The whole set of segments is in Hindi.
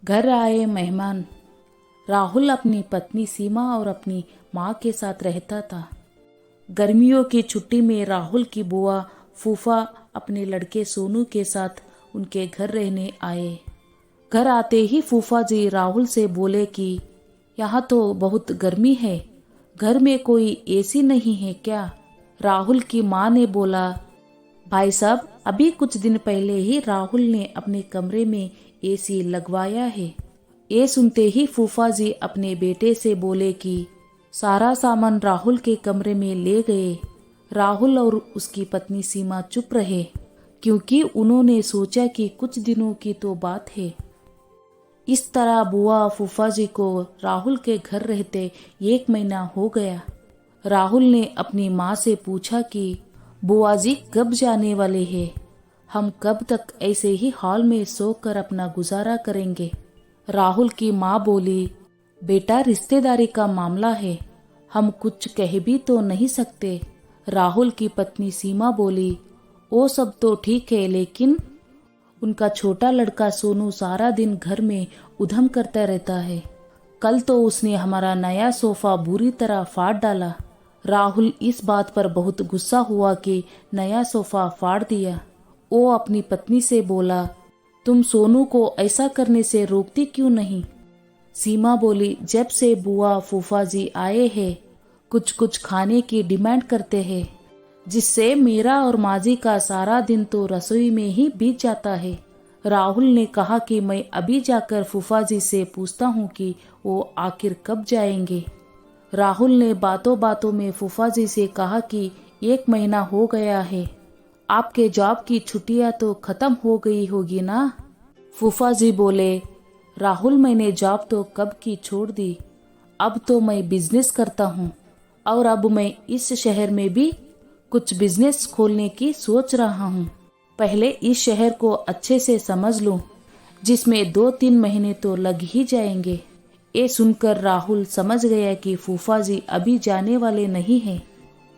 घर आए मेहमान। राहुल अपनी पत्नी सीमा और अपनी माँ के साथ रहता था। गर्मियों की छुट्टी में राहुल की बुआ फूफा अपने लड़के सोनू के साथ उनके घर रहने आए। घर आते ही फूफा जी राहुल से बोले कि यहाँ तो बहुत गर्मी है, घर में कोई एसी नहीं है क्या? राहुल की माँ ने बोला, भाई साहब, अभी कुछ दिन पहले ही राहुल ने अपने कमरे में एसी लगवाया है। ये सुनते ही फूफा जी अपने बेटे से बोले कि सारा सामान राहुल के कमरे में ले गए। राहुल और उसकी पत्नी सीमा चुप रहे, क्योंकि उन्होंने सोचा कि कुछ दिनों की तो बात है। इस तरह बुआ फूफा जी को राहुल के घर रहते 1 महीना हो गया। राहुल ने अपनी माँ से पूछा कि बुआ जी कब जाने वाले हैं? हम कब तक ऐसे ही हॉल में सोकर अपना गुजारा करेंगे? राहुल की माँ बोली, बेटा रिश्तेदारी का मामला है, हम कुछ कह भी तो नहीं सकते। राहुल की पत्नी सीमा बोली, वो सब तो ठीक है, लेकिन उनका छोटा लड़का सोनू सारा दिन घर में उधम करता रहता है। कल तो उसने हमारा नया सोफा बुरी तरह फाड़ डाला। राहुल इस बात पर बहुत गुस्सा हुआ कि नया सोफा फाड़ दिया। वो अपनी पत्नी से बोला, तुम सोनू को ऐसा करने से रोकती क्यों नहीं? सीमा बोली, जब से बुआ फूफा जी आए हैं कुछ कुछ खाने की डिमांड करते हैं, जिससे मेरा और माजी का सारा दिन तो रसोई में ही बीत जाता है। राहुल ने कहा कि मैं अभी जाकर फूफा जी से पूछता हूँ कि वो आखिर कब जाएंगे। राहुल ने बातों बातों में फूफा जी से कहा कि 1 महीना हो गया है, आपके जॉब की छुट्टियां तो खत्म हो गई होगी ना? फूफा जी बोले, राहुल मैंने जॉब तो कब की छोड़ दी, अब तो मैं बिजनेस करता हूँ और अब मैं इस शहर में भी कुछ बिजनेस खोलने की सोच रहा हूँ। पहले इस शहर को अच्छे से समझ लूँ, जिसमें 2-3 महीने तो लग ही जाएंगे। ये सुनकर राहुल समझ गया कि फूफा जी अभी जाने वाले नहीं हैं।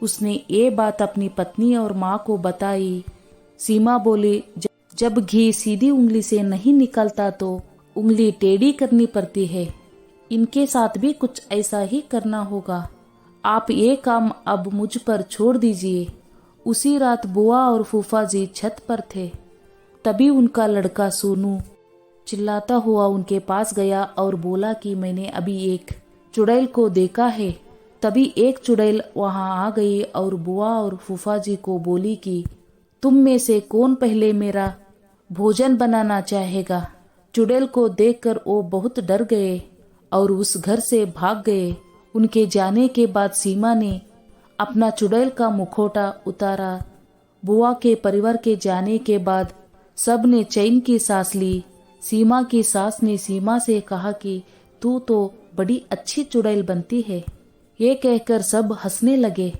उसने ये बात अपनी पत्नी और माँ को बताई। सीमा बोली, जब घी सीधी उंगली से नहीं निकलता तो उंगली टेढ़ी करनी पड़ती है। इनके साथ भी कुछ ऐसा ही करना होगा। आप ये काम अब मुझ पर छोड़ दीजिए। उसी रात बुआ और फूफा जी छत पर थे। तभी उनका लड़का सोनू चिल्लाता हुआ उनके पास गया और बोला कि मैंने अभी एक चुड़ैल को देखा है। तभी एक चुड़ैल वहां आ गई और बुआ और फूफा जी को बोली कि तुम में से कौन पहले मेरा भोजन बनाना चाहेगा? चुड़ैल को देखकर वो बहुत डर गए और उस घर से भाग गए। उनके जाने के बाद सीमा ने अपना चुड़ैल का मुखौटा उतारा। बुआ के परिवार के जाने के बाद सब ने चैन की सांस ली। सीमा की सास ने सीमा से कहा कि तू तो बड़ी अच्छी चुड़ैल बनती है। ये कहकर सब हंसने लगे।